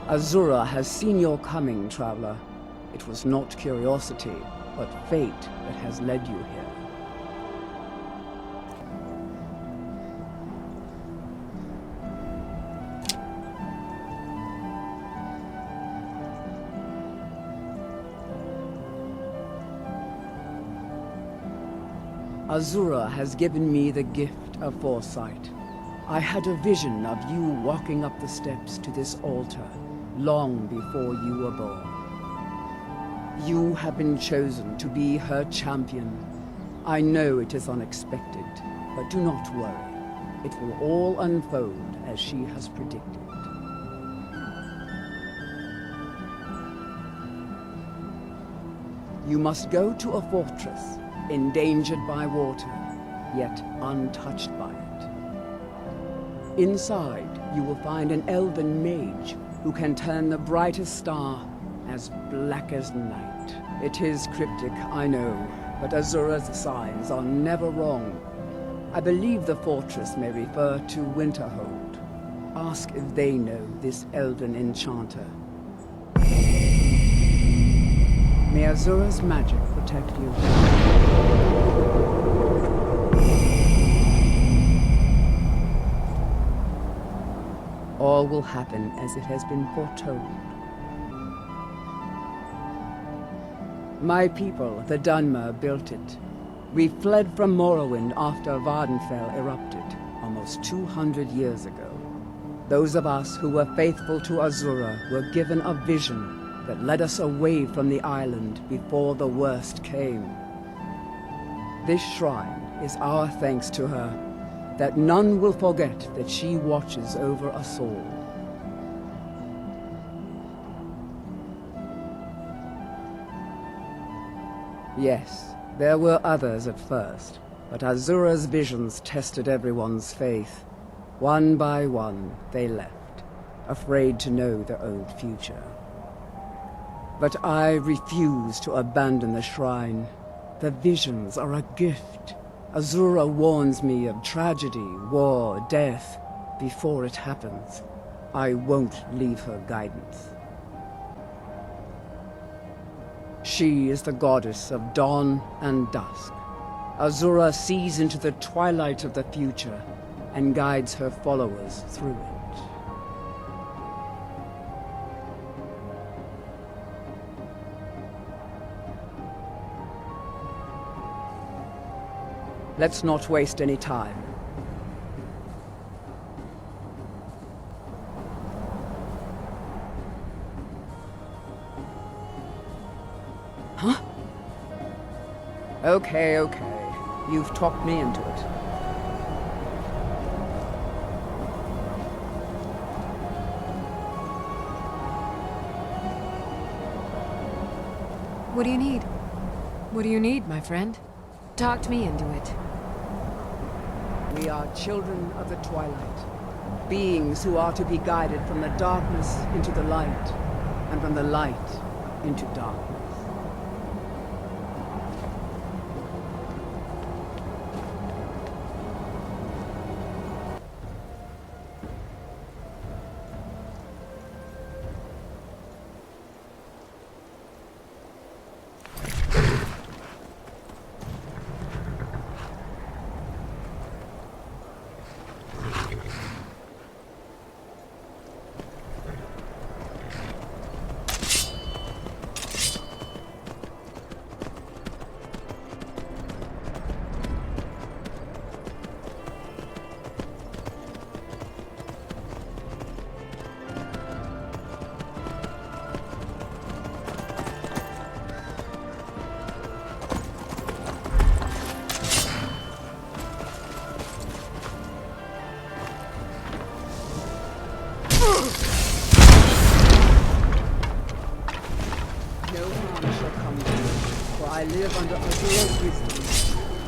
Azura has seen your coming, traveler. It was not curiosity, but fate that has led you here. Azura has given me the gift of foresight. I had a vision of you walking up the steps to this altar long before you were born. You have been chosen to be her champion. I know it is unexpected, but do not worry. It will all unfold as she has predicted. You must go to a fortress, endangered by water, yet untouched by it. Inside, you will find an elven mage who can turn the brightest star as black as night. It is cryptic, I know, but Azura's signs are never wrong. I believe the fortress may refer to Winterhold. Ask if they know this elven enchanter. May Azura's magic protect you. All will happen as it has been foretold. My people, the Dunmer, built it. We fled from Morrowind after Vardenfell erupted, almost 200 years ago. Those of us who were faithful to Azura were given a vision that led us away from the island before the worst came. This shrine is our thanks to her, that none will forget that she watches over us all. Yes, there were others at first, but Azura's visions tested everyone's faith. One by one, they left, afraid to know their own future. But I refuse to abandon the shrine. The visions are a gift. Azura warns me of tragedy, war, death, before it happens. I won't leave her guidance. She is the goddess of dawn and dusk. Azura sees into the twilight of the future and guides her followers through it. Let's not waste any time. Huh? Okay. You've talked me into it. What do you need? What do you need, my friend? Talked me into it. We are children of the twilight. Beings who are to be guided from the darkness into the light, and from the light into darkness. I live under Azura's wisdom.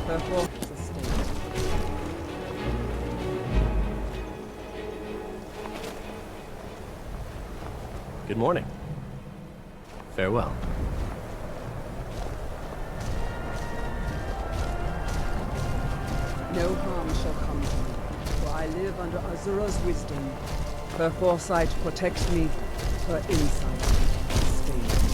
Her fortress estate. Good morning. Farewell. No harm shall come to me, for I live under Azura's wisdom. Her foresight protects me, her insight sustains me.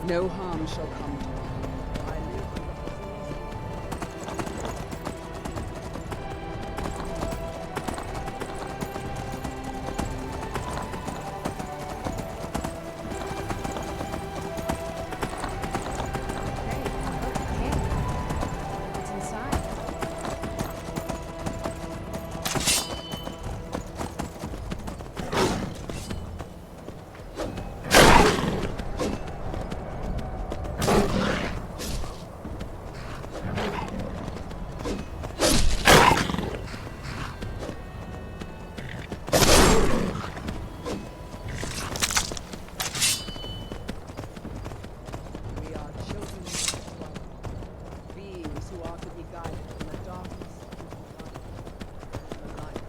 No harm shall come to me. I live under What's inside? We are children of the light, beings who are to be guided from the darkness into the light.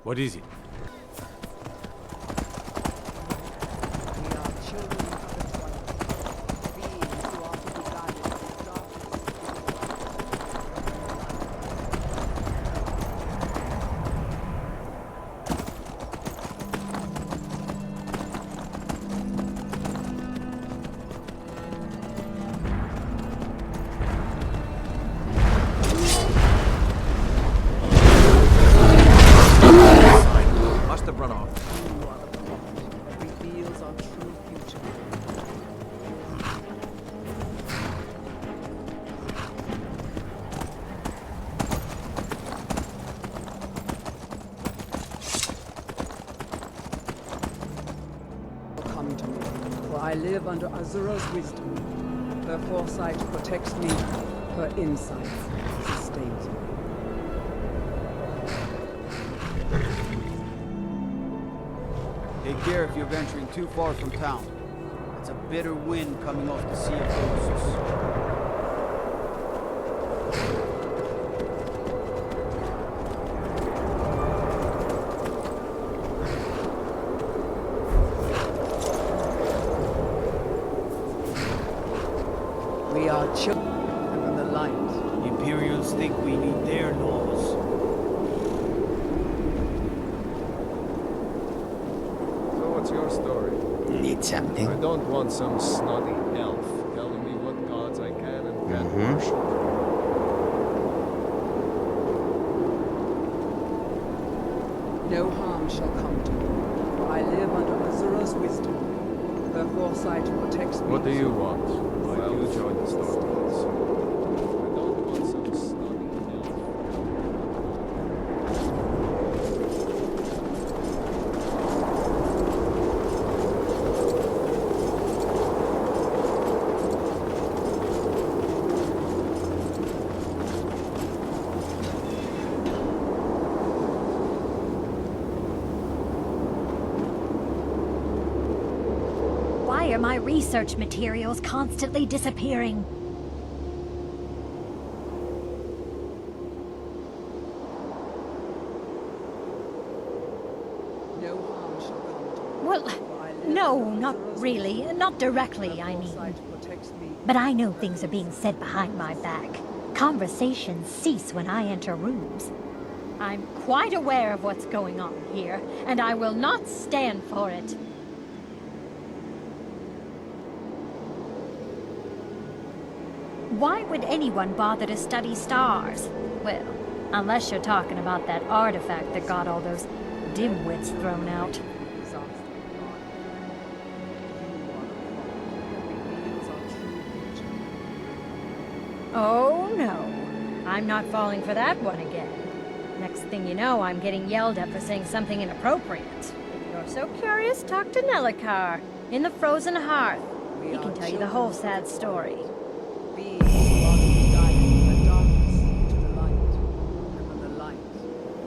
What is it? We are children of the twilight, beings who are to be guided from the darkness into Must have run off. You are the prophet that reveals our true future. Come to me, for I live under Azura's wisdom. Her foresight protects me, her insight sustains me. Take care if you're venturing too far from town. It's a bitter wind coming off the Sea of Ghosts. We are children of the light. The Imperials think we need their laws. So what's your story? Need I something? don't want some snotty elf telling me what gods I can and can't worship. No harm shall come to me, for I live under Azura's wisdom. Her foresight protects me. What do you want? Why do you join the story? I don't want some snotty elf. Why are my research materials constantly disappearing? No harm shall come to me. Well, for I live no, under not Azura's really. wisdom. Not directly, Her I mean. foresight protects me. But I know things are being said behind my back. Conversations cease when I enter rooms. I'm quite aware of what's going on here, and I will not stand for it. Why would anyone bother to study stars? Well, unless you're talking about that artifact that got all those dimwits thrown out. Disaster gone. You are the prophet that reveals our true future. Oh no, I'm not falling for that one again. Next thing you know, I'm getting yelled at for saying something inappropriate. If you're so curious, talk to Nelikar in the Frozen Hearth. He can tell you the whole sad story. Beings who are to be guided from the darkness into the light, and from the light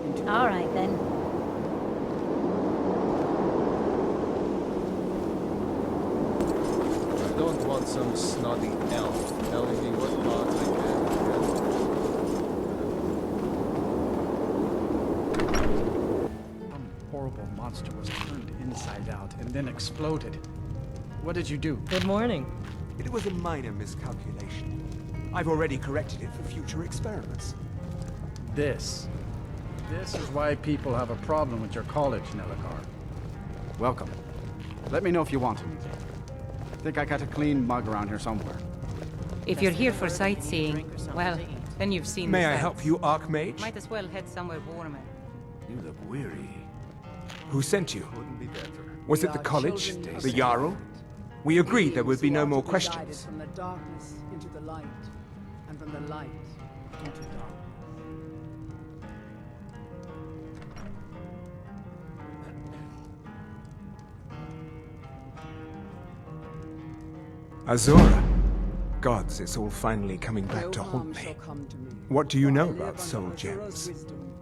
into All right then. want some snotty elf telling me what parts I can. Some horrible monster was turned inside out and then exploded. What did you do? Good morning. It was a minor miscalculation. I've already corrected it for future experiments. This is why people have a problem with your college, Nellikar. Welcome. Let me know if you want anything. I think I got a clean mug around here somewhere. If you're here for sightseeing, well, then you've seen May the I sights. help you, Archmage? Might as well head somewhere warmer. You look weary. Who sent you? Couldn't be better. Was We it the are college? children of The the Jarl? We agreed there would be Beings no who more are to be guided questions. from the darkness into the light, and from the light into darkness. Azora. Gods, it's all finally coming back No to harm haunt me. shall come to me. What do you For know I live about under soul Azura's gems? wisdom.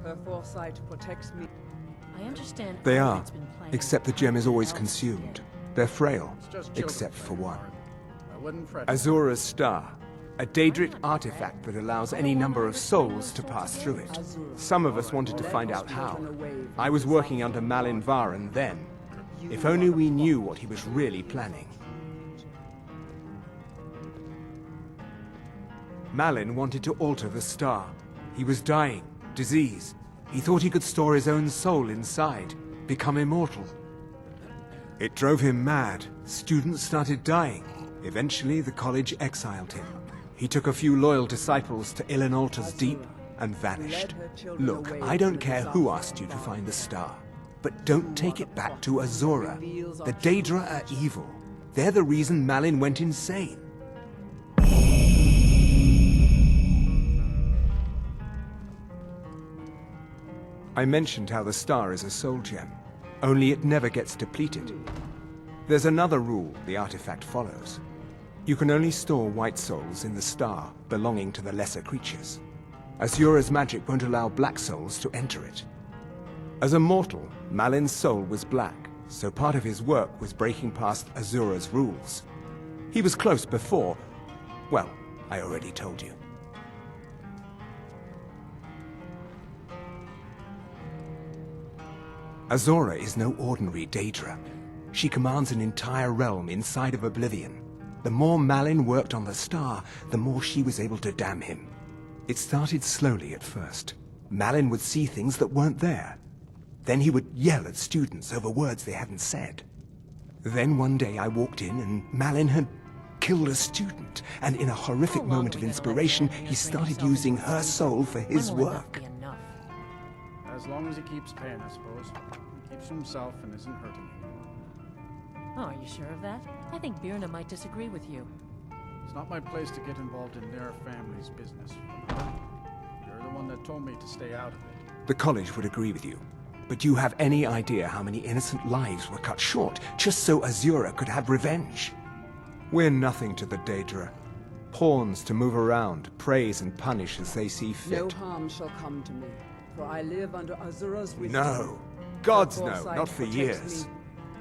Her foresight protects me. I understand. They all are, that's been planned. except the gem is always consumed. They're frail, It's just children except for playing one. hard. I wouldn't fret. Azora's Star, a Daedric artifact that allows any number of souls to pass through it. Some of us wanted to find out how. I was working under Malin Varen then. If only we knew what he was really planning. Malin wanted to alter the star. He was dying, disease. He thought he could store his own soul inside, become immortal. It drove him mad. Students started dying. Eventually, the college exiled him. He took a few loyal disciples to Ilinalta's Deep and vanished. Look, I don't care who asked you to find the star, but don't take it back to Azora. The Daedra are evil. They're the reason Malin went insane. I mentioned how the star is a soul gem, only it never gets depleted. There's another rule the artifact follows. You can only store white souls in the star belonging to the lesser creatures. Azura's magic won't allow black souls to enter it. As a mortal, Malin's soul was black, so part of his work was breaking past Azura's rules. He was close before. Well, I already told you. Azora is no ordinary Daedra. She commands an entire realm inside of Oblivion. The more Malin worked on the star, the more she was able to damn him. It started slowly at first. Malin would see things that weren't there. Then he would yell at students over words they hadn't said. Then one day I walked in and Malin had killed a student, and in a horrific moment of inspiration, he started using her soul for his work. As long as he keeps paying, I suppose. He keeps to himself and isn't hurting anyone. Oh, are you sure of that? I think Birna might disagree with you. It's not my place to get involved in their family's business. You're the one that told me to stay out of it. The college would agree with you. But do you have any idea how many innocent lives were cut short just so Azura could have revenge? We're nothing to the Daedra. Pawns to move around, praise and punish as they see fit. No harm shall come to me, for I live under Azura's wisdom. No. Gods Her no, foresight not for protects years. me.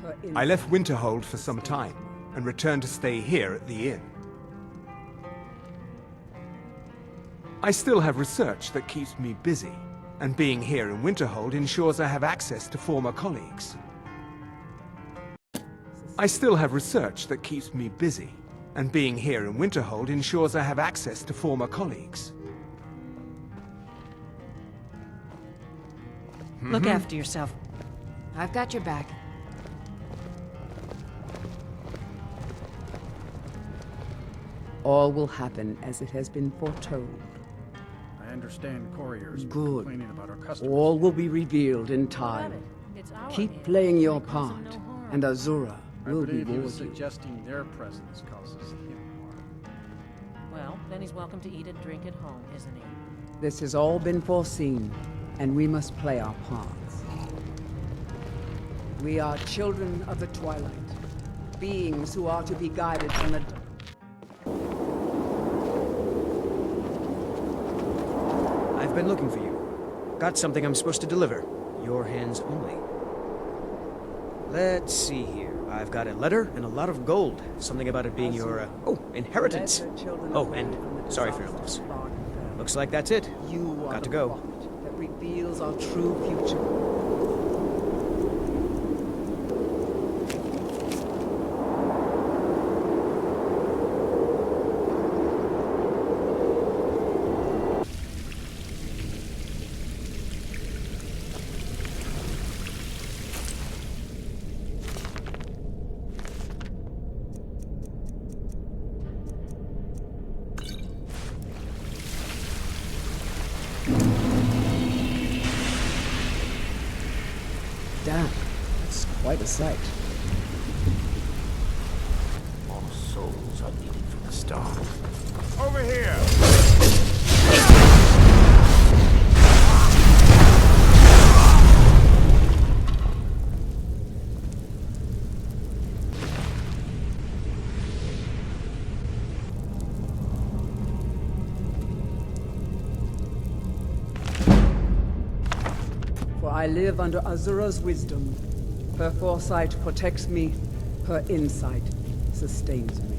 Her I left insight Winterhold for some time and returned to stay here at the inn. I still have research that keeps me busy, and being here in Winterhold ensures I have access to former colleagues. I still have research that keeps me busy, and being here in Winterhold ensures I have access to former colleagues. Look after yourself. I've got your back. All will happen as it has been foretold. I understand couriers were Good. complaining about our customers. All will be revealed in time. It's our Keep inn. playing your They cause him part, no harm. and Azura I will believe he reward was you. suggesting their presence causes him harm. Well, then he's welcome to eat and drink at home, isn't he? This has all been foreseen, and we must play our parts. We are children of the Twilight, beings who are to be guided from the... I've been looking for you. Got something I'm supposed to deliver. Your hands only. Let's see here. I've got a letter and a lot of gold. Something about it being your, inheritance. Oh, and sorry for your loss. Looks like that's it. You are Got to the go. prophet that reveals our true future. Damn, it's quite a sight. All souls are needed for the star. Over here! For I live under Azura's wisdom. Her foresight protects me. Her insight sustains me.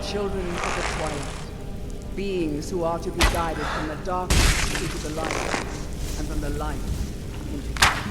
Children of the twilight, beings who are to be guided from the darkness into the light, and from the light into darkness.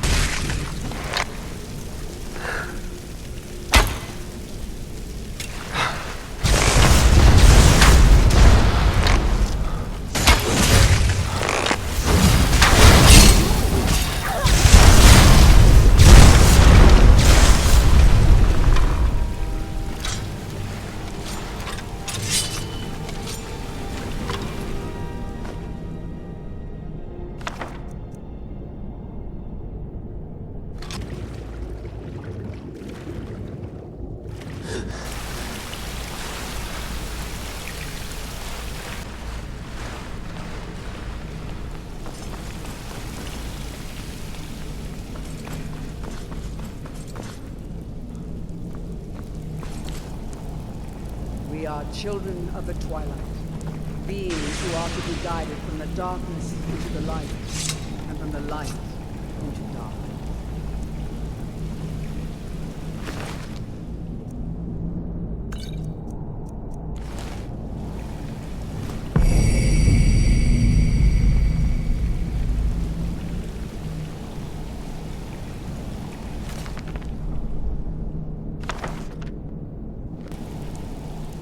We are children of the twilight, beings who are to be guided from the darkness into the light, and from the light into darkness.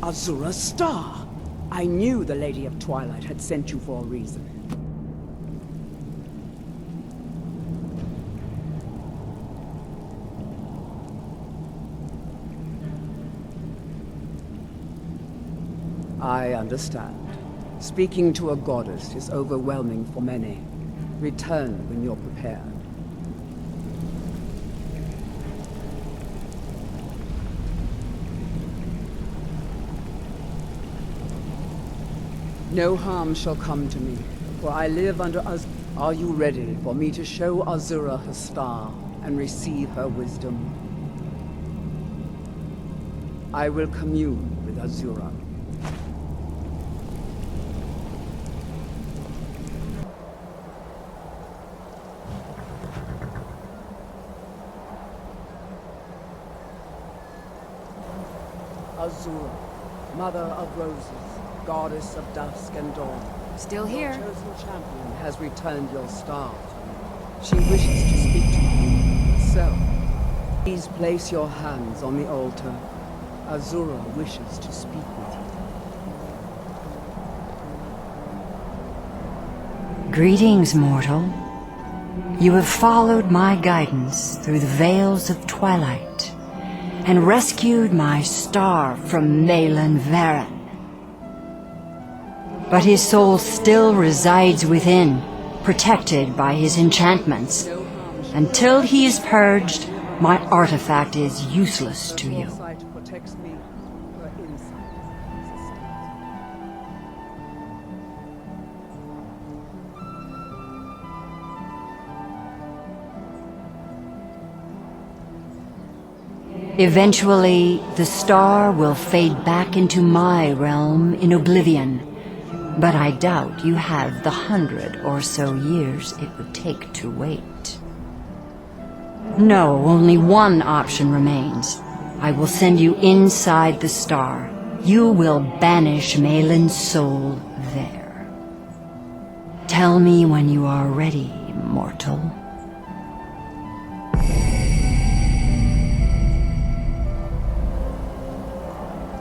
Azura's star! I knew the Lady of Twilight had sent you for a reason. I understand. Speaking to a goddess is overwhelming for many. Return when you're prepared. No harm shall come to me, for I live under Are you ready for me to show Azura her star and receive her wisdom? I will commune with Azura. Azura, Mother of Roses, Goddess of Dusk and Dawn. Still here. Your chosen champion has returned your star. She wishes to speak to you. So, please place your hands on the altar. Azura wishes to speak with you. Greetings, mortal. You have followed my guidance through the veils of twilight and rescued my star from Malin Varen. But his soul still resides within, protected by his enchantments. Until he is purged, my artifact is useless to you. Foresight protects me, her insight sustains me. Eventually, the star will fade back into my realm in oblivion, but I doubt you have the 100 or so years it would take to wait. No, only one option remains. I will send you inside the star. You will banish Malin's soul there. Tell me when you are ready, mortal.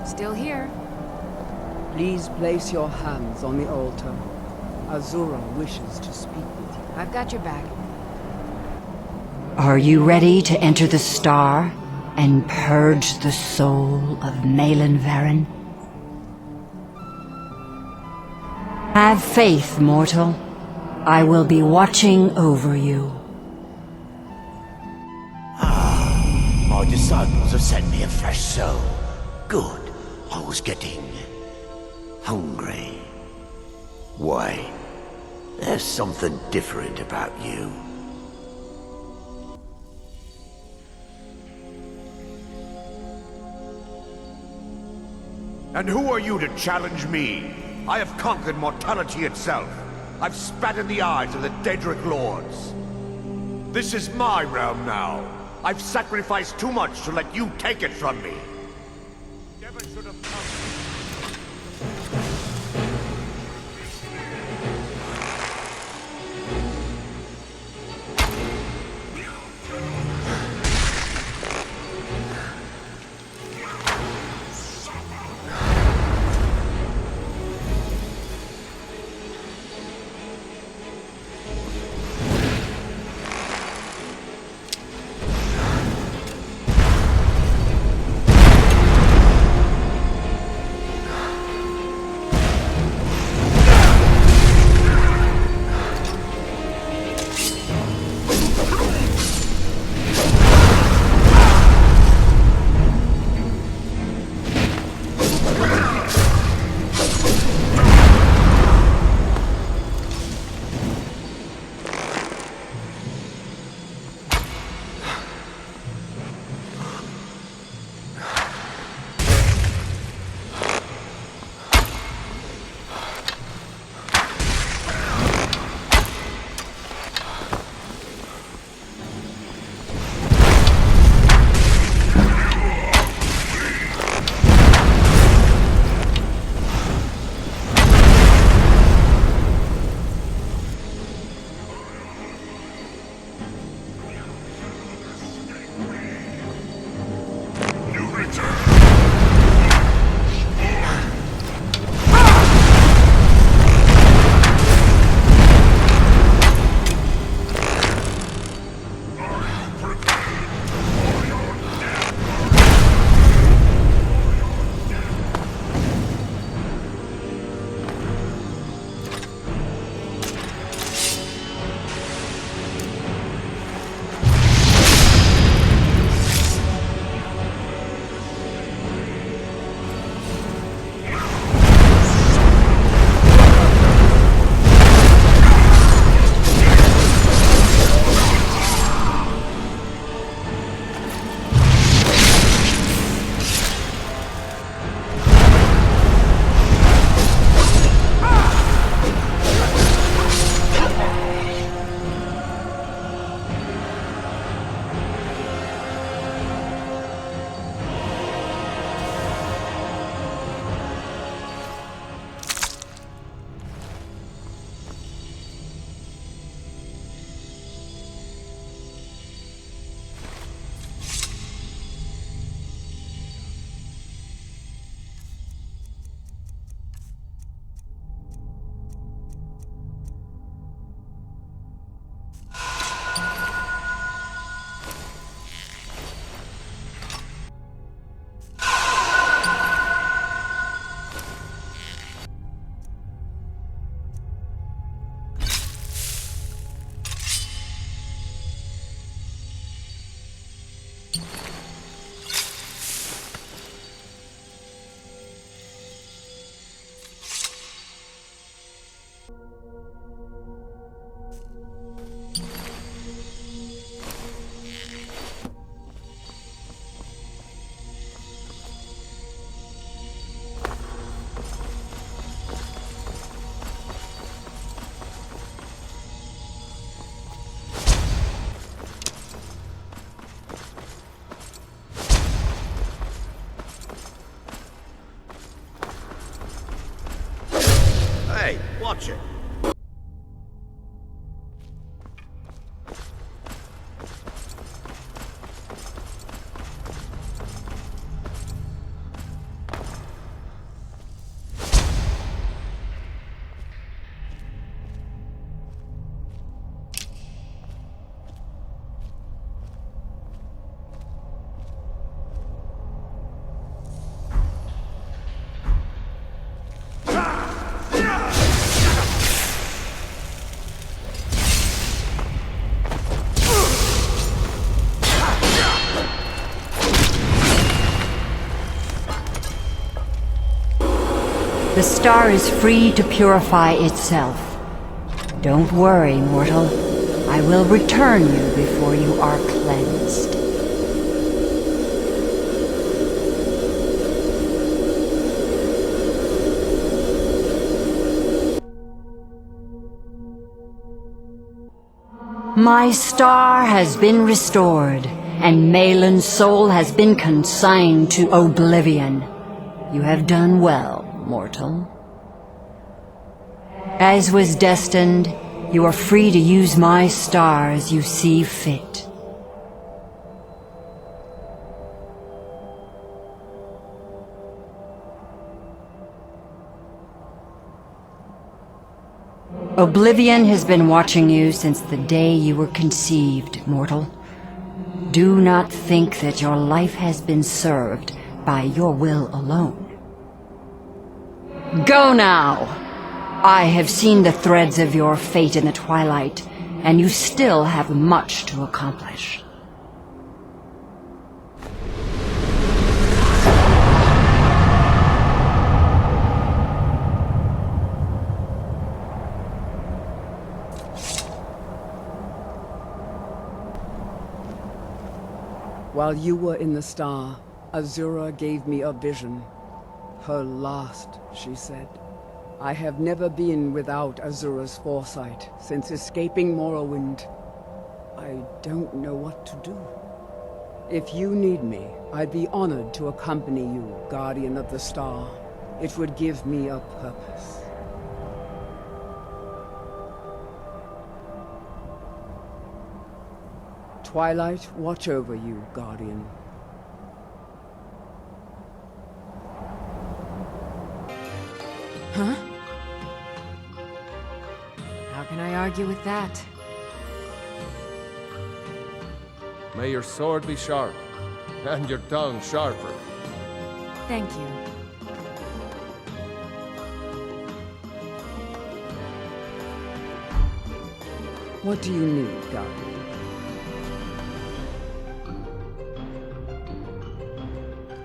Still here. Please place your hands on the altar. Azura wishes to speak with you. I've got your back. Are you ready to enter the star and purge the soul of Malin Varen? Have faith, mortal. I will be watching over you. My disciples have sent me a fresh soul. Good. I was getting hungry. Why? There's something different about you. And who are you to challenge me? I have conquered mortality itself. I've spat in the eyes of the Daedric Lords. This is my realm now. I've sacrificed too much to let you take it from me. Never should have come. Hey, watch it. The star is free to purify itself. Don't worry, mortal. I will return you before you are cleansed. My star has been restored, and Malin's soul has been consigned to oblivion. You have done well, mortal. As was destined, you are free to use my star as you see fit. Oblivion has been watching you since the day you were conceived, mortal. Do not think that your life has been served by your will alone. Go now! I have seen the threads of your fate in the twilight, and you still have much to accomplish. While you were in the star, Azura gave me a vision. Her last, she said. I have never been without Azura's foresight since escaping Morrowind. I don't know what to do. If you need me, I'd be honored to accompany you, Guardian of the Star. It would give me a purpose. Twilight, watch over you, Guardian. Huh? How can I argue with that? May your sword be sharp, and your tongue sharper. Thank you. What do you need, Guardian?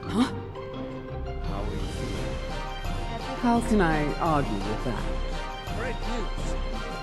Huh? How will you feel? How can I argue with that? Great news!